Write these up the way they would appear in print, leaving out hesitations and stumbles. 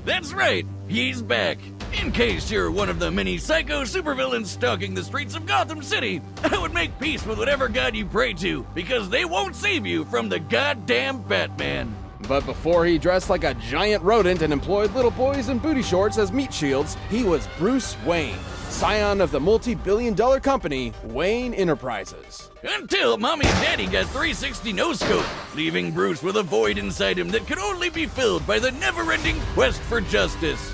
That's right, he's back. In case you're one of the many psycho supervillains stalking the streets of Gotham City, I would make peace with whatever god you pray to, because they won't save you from the goddamn Batman. But before he dressed like a giant rodent and employed little boys in booty shorts as meat shields, he was Bruce Wayne, scion of the multi-billion-dollar company Wayne Enterprises. Until Mommy and Daddy got 360 no-scope, leaving Bruce with a void inside him that could only be filled by the never-ending quest for justice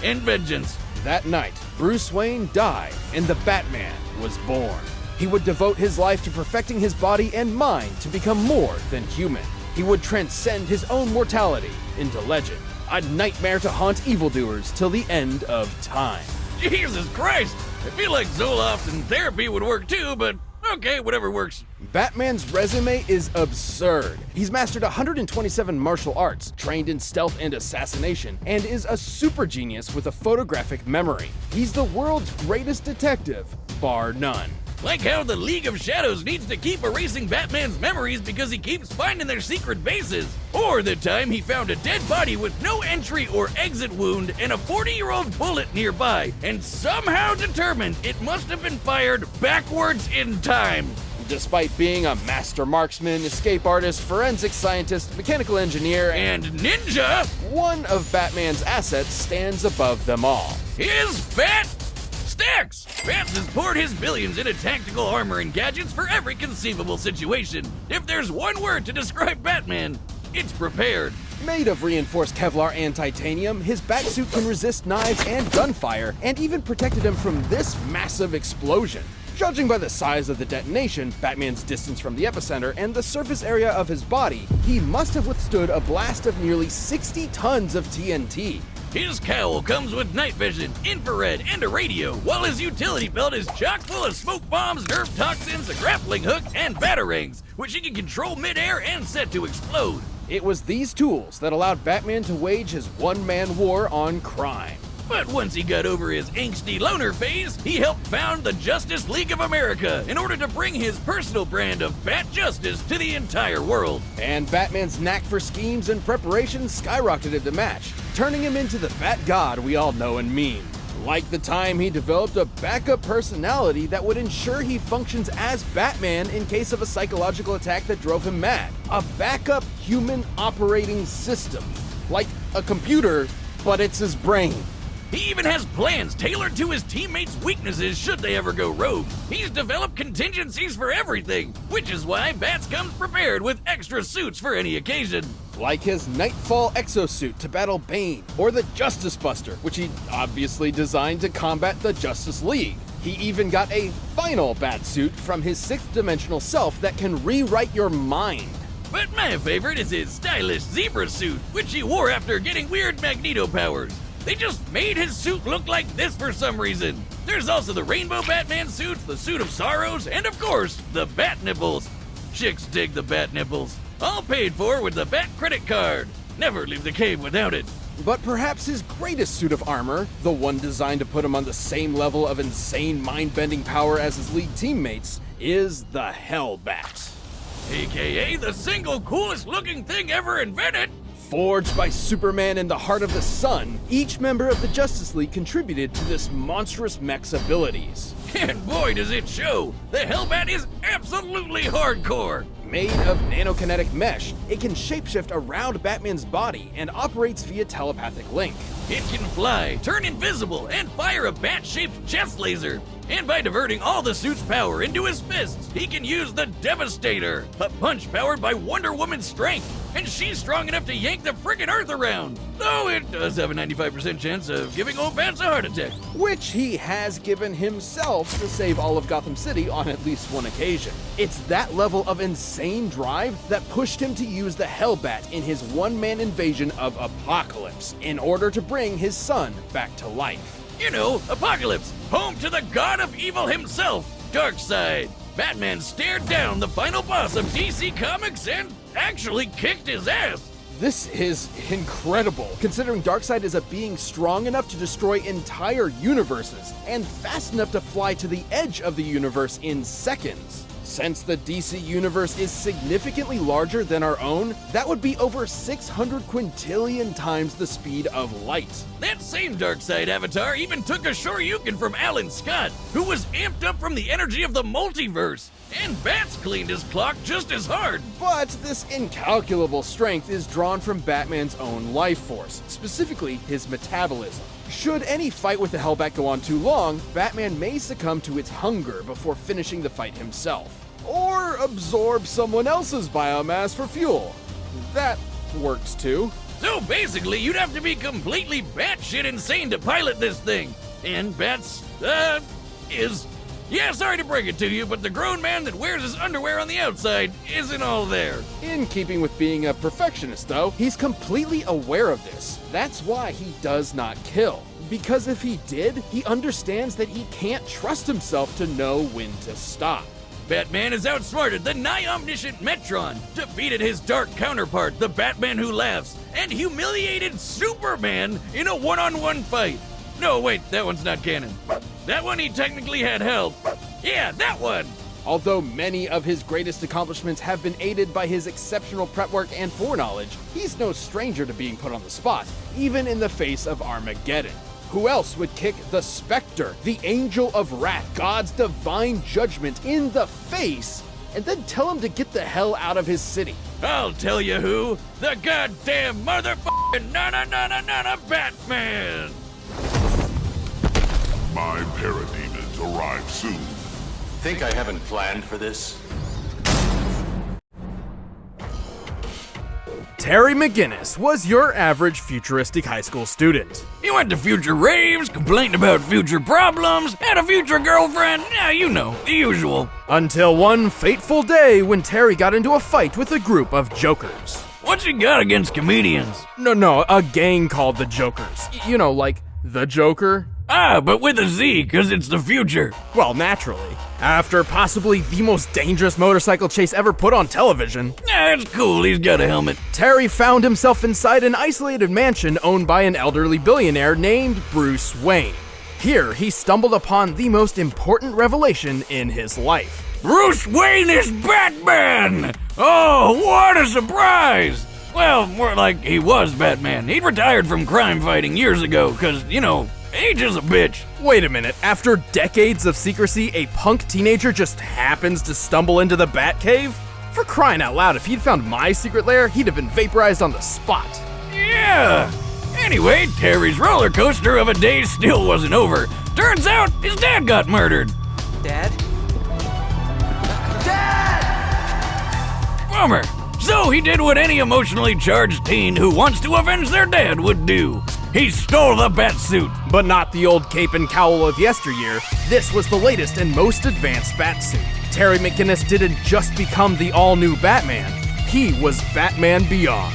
and vengeance. That night, Bruce Wayne died and the Batman was born. He would devote his life to perfecting his body and mind to become more than human. He would transcend his own mortality into legend, a nightmare to haunt evildoers till the end of time. Jesus Christ! I feel like Zoloft and therapy would work too, but okay, whatever works. Batman's resume is absurd. He's mastered 127 martial arts, trained in stealth and assassination, and is a super genius with a photographic memory. He's the world's greatest detective, bar none. Like how the League of Shadows needs to keep erasing Batman's memories because he keeps finding their secret bases. Or the time he found a dead body with no entry or exit wound and a 40-year-old bullet nearby, and somehow determined it must have been fired backwards in time. Despite being a master marksman, escape artist, forensic scientist, mechanical engineer, and ninja, one of Batman's assets stands above them all. His fat stacks! Bats has poured his billions into tactical armor and gadgets for every conceivable situation. If there's one word to describe Batman, it's prepared. Made of reinforced Kevlar and titanium, his batsuit can resist knives and gunfire, and even protected him from this massive explosion. Judging by the size of the detonation, Batman's distance from the epicenter, and the surface area of his body, he must have withstood a blast of nearly 60 tons of TNT. His cowl comes with night vision, infrared, and a radio, while his utility belt is chock full of smoke bombs, nerve toxins, a grappling hook, and batarangs, which he can control mid-air and set to explode. It was these tools that allowed Batman to wage his one-man war on crime. But once he got over his angsty loner phase, he helped found the Justice League of America in order to bring his personal brand of Bat Justice to the entire world. And Batman's knack for schemes and preparations skyrocketed the match, turning him into the Bat God we all know and meme. Like the time he developed a backup personality that would ensure he functions as Batman in case of a psychological attack that drove him mad. A backup human operating system. Like a computer, but it's his brain. He even has plans tailored to his teammates' weaknesses should they ever go rogue. He's developed contingencies for everything, which is why Bats comes prepared with extra suits for any occasion. Like his Nightfall exosuit to battle Bane, or the Justice Buster, which he obviously designed to combat the Justice League. He even got a final Batsuit from his sixth dimensional self that can rewrite your mind. But my favorite is his stylish zebra suit, which he wore after getting weird Magneto powers. They just made his suit look like this for some reason. There's also the Rainbow Batman suit, the Suit of Sorrows, and of course, the Bat Nipples. Chicks dig the Bat Nipples. All paid for with the Bat credit card. Never leave the cave without it. But perhaps his greatest suit of armor, the one designed to put him on the same level of insane mind-bending power as his league teammates, is the Hellbat. AKA the single coolest looking thing ever invented. Forged by Superman in the heart of the sun, each member of the Justice League contributed to this monstrous mech's abilities. And boy does it show, the Hellbat is absolutely hardcore. Made of nanokinetic mesh, it can shapeshift around Batman's body and operates via telepathic link. It can fly, turn invisible, and fire a bat-shaped chest laser. And by diverting all the suit's power into his fists, he can use the Devastator, a punch powered by Wonder Woman's strength. And she's strong enough to yank the frickin' Earth around. Though it does have a 95% chance of giving old Bats a heart attack. Which he has given himself to save all of Gotham City on at least one occasion. It's that level of insane drive that pushed him to use the Hellbat in his one-man invasion of Apocalypse in order to bring his son back to life. You know, Apocalypse, home to the god of evil himself, Darkseid. Batman stared down the final boss of DC Comics and actually kicked his ass. This is incredible, considering Darkseid is a being strong enough to destroy entire universes and fast enough to fly to the edge of the universe in seconds. Since the DC universe is significantly larger than our own, that would be over 600 quintillion times the speed of light. That same Darkseid avatar even took a Shoryuken from Alan Scott, who was amped up from the energy of the multiverse. And Bats cleaned his clock just as hard. But this incalculable strength is drawn from Batman's own life force, specifically his metabolism. Should any fight with the Hellbat go on too long, Batman may succumb to its hunger before finishing the fight himself. Or absorb someone else's biomass for fuel. That works too. So basically, you'd have to be completely batshit insane to pilot this thing. And Bats, yeah, sorry to break it to you, but the grown man that wears his underwear on the outside isn't all there. In keeping with being a perfectionist, though, he's completely aware of this. That's why he does not kill. Because if he did, he understands that he can't trust himself to know when to stop. Batman has outsmarted the nigh-omniscient Metron, defeated his dark counterpart, the Batman Who Laughs, and humiliated Superman in a one-on-one fight. No, wait, that one's not canon. That one he technically had help. Yeah, that one! Although many of his greatest accomplishments have been aided by his exceptional prep work and foreknowledge, he's no stranger to being put on the spot, even in the face of Armageddon. Who else would kick the Spectre, the Angel of Wrath, God's divine judgment, in the face, and then tell him to get the hell out of his city? I'll tell you who. The goddamn motherfucking na-na-na-na-na Batman! My parademons arrive soon. Think I haven't planned for this? Terry McGinnis was your average futuristic high school student. He went to future raves, complained about future problems, had a future girlfriend, yeah, you know, the usual. Until one fateful day when Terry got into a fight with a group of jokers. What's he got against comedians? No, a gang called the Jokers. You know, like the Joker? Ah, but with a Z, cause it's the future. Well, naturally. After possibly the most dangerous motorcycle chase ever put on television, Yeah, it's cool, he's got a helmet. Terry found himself inside an isolated mansion owned by an elderly billionaire named Bruce Wayne. Here, he stumbled upon the most important revelation in his life. Bruce Wayne is Batman! Oh, what a surprise! Well, more like he was Batman. He'd retired from crime fighting years ago, cause, you know, age is a bitch. Wait a minute, after decades of secrecy, a punk teenager just happens to stumble into the Batcave? For crying out loud, if he'd found my secret lair, he'd have been vaporized on the spot. Yeah! Anyway, Terry's roller coaster of a day still wasn't over. Turns out, his dad got murdered. Dad? Bummer. So he did what any emotionally charged teen who wants to avenge their dad would do. He stole the Batsuit. But not the old cape and cowl of yesteryear. This was the latest and most advanced Batsuit. Terry McGinnis didn't just become the all-new Batman. He was Batman Beyond.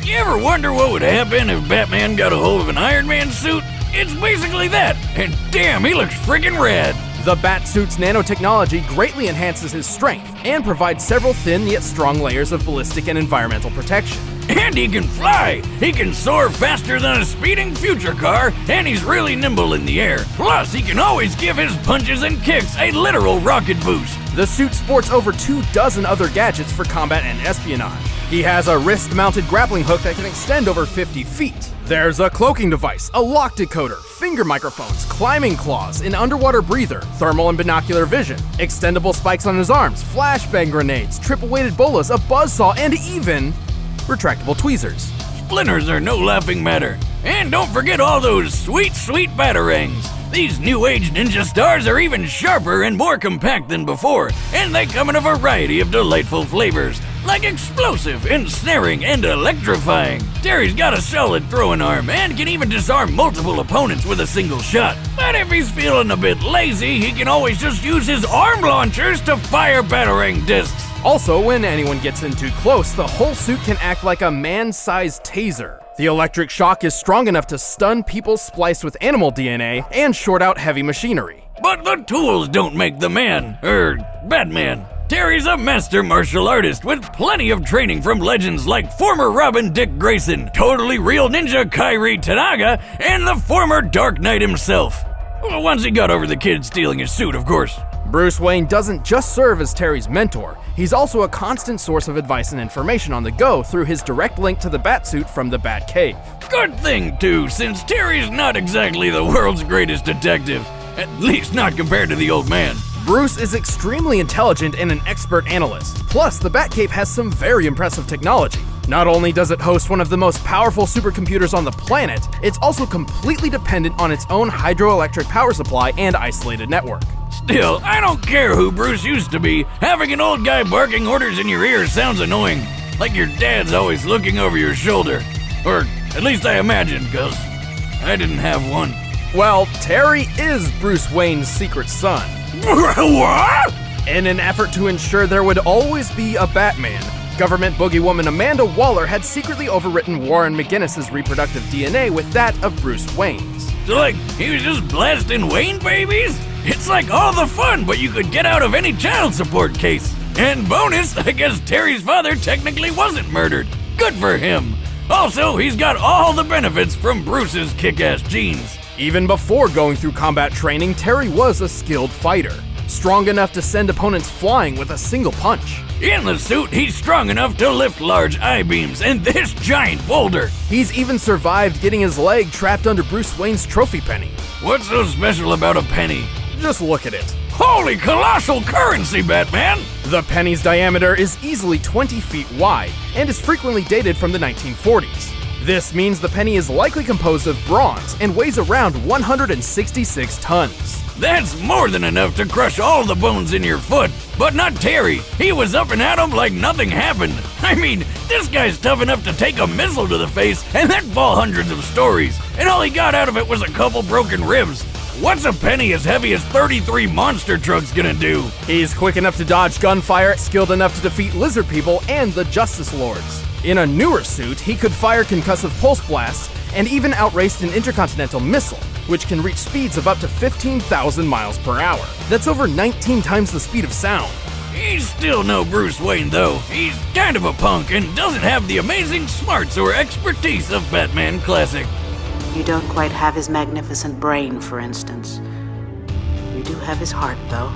You ever wonder what would happen if Batman got a hold of an Iron Man suit? It's basically that, and damn, he looks friggin' rad. The Batsuit's nanotechnology greatly enhances his strength and provides several thin yet strong layers of ballistic and environmental protection. And he can fly! He can soar faster than a speeding future car, and he's really nimble in the air. Plus, he can always give his punches and kicks a literal rocket boost. The suit sports over 24 other gadgets for combat and espionage. He has a wrist-mounted grappling hook that can extend over 50 feet. There's a cloaking device, a lock decoder, finger microphones, climbing claws, an underwater breather, thermal and binocular vision, extendable spikes on his arms, flashbang grenades, triple-weighted bolas, a buzzsaw, and even retractable tweezers. Splinters are no laughing matter. And don't forget all those sweet, sweet batarangs. These new age ninja stars are even sharper and more compact than before, and they come in a variety of delightful flavors, like explosive, ensnaring, and electrifying. Terry's got a solid throwing arm and can even disarm multiple opponents with a single shot. But if he's feeling a bit lazy, he can always just use his arm launchers to fire batarang discs. Also, when anyone gets in too close, the whole suit can act like a man-sized taser. The electric shock is strong enough to stun people spliced with animal DNA and short out heavy machinery. But the tools don't make the man, Batman. Terry's a master martial artist with plenty of training from legends like former Robin Dick Grayson, totally real ninja Kairi Tanaga, and the former Dark Knight himself. Well, once he got over the kid stealing his suit, of course. Bruce Wayne doesn't just serve as Terry's mentor, he's also a constant source of advice and information on the go through his direct link to the Batsuit from the Batcave. Good thing, too, since Terry's not exactly the world's greatest detective. At least not compared to the old man. Bruce is extremely intelligent and an expert analyst. Plus, the Batcave has some very impressive technology. Not only does it host one of the most powerful supercomputers on the planet, it's also completely dependent on its own hydroelectric power supply and isolated network. Still, I don't care who Bruce used to be. Having an old guy barking orders in your ear sounds annoying. Like your dad's always looking over your shoulder. Or at least I imagine, cause I didn't have one. Well, Terry is Bruce Wayne's secret son. What? In an effort to ensure there would always be a Batman, government boogeywoman Amanda Waller had secretly overwritten Warren McGinnis' reproductive DNA with that of Bruce Wayne's. So like, he was just blasting Wayne babies? It's like all the fun, but you could get out of any child support case. And bonus, I guess Terry's father technically wasn't murdered. Good for him. Also, he's got all the benefits from Bruce's kick-ass genes. Even before going through combat training, Terry was a skilled fighter, strong enough to send opponents flying with a single punch. In the suit, he's strong enough to lift large I-beams and this giant boulder. He's even survived getting his leg trapped under Bruce Wayne's trophy penny. What's so special about a penny? Just look at it. Holy colossal currency, Batman! The penny's diameter is easily 20 feet wide and is frequently dated from the 1940s. This means the penny is likely composed of bronze and weighs around 166 tons. That's more than enough to crush all the bones in your foot. But not Terry. He was up and at him like nothing happened. I mean, this guy's tough enough to take a missile to the face and then fall hundreds of stories. And all he got out of it was a couple broken ribs. What's a penny as heavy as 33 monster trucks gonna do? He's quick enough to dodge gunfire, skilled enough to defeat lizard people and the Justice Lords. In a newer suit, he could fire concussive pulse blasts and even outraced an intercontinental missile, which can reach speeds of up to 15,000 miles per hour. That's over 19 times the speed of sound. He's still no Bruce Wayne, though. He's kind of a punk and doesn't have the amazing smarts or expertise of Batman Classic. You don't quite have his magnificent brain, for instance. You do have his heart, though.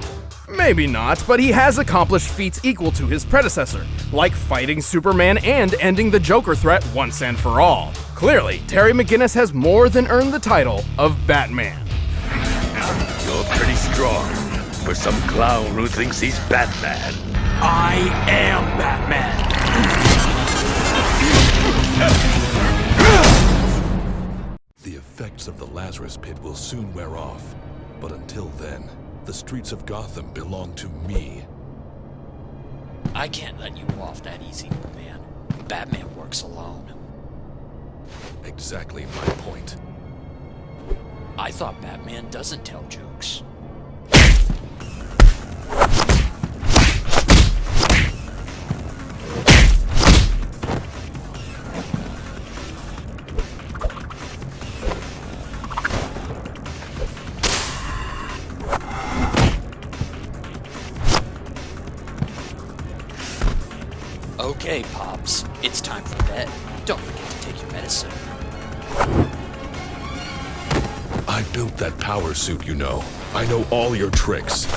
Maybe not, but he has accomplished feats equal to his predecessor, like fighting Superman and ending the Joker threat once and for all. Clearly, Terry McGinnis has more than earned the title of Batman. You're pretty strong for some clown who thinks he's Batman. I am Batman. The effects of the Lazarus Pit will soon wear off, but until then, the streets of Gotham belong to me. I can't let you off that easy, man. Batman works alone. Exactly my point. I thought Batman doesn't tell jokes. Okay, Pops, it's time for bed. Don't forget to take your medicine. I built that power suit, you know. I know all your tricks.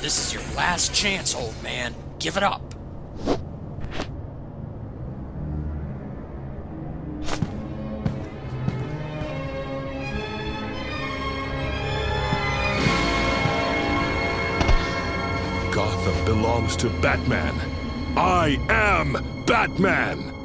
This is your last chance, old man. Give it up. Gotham belongs to Batman. I am Batman!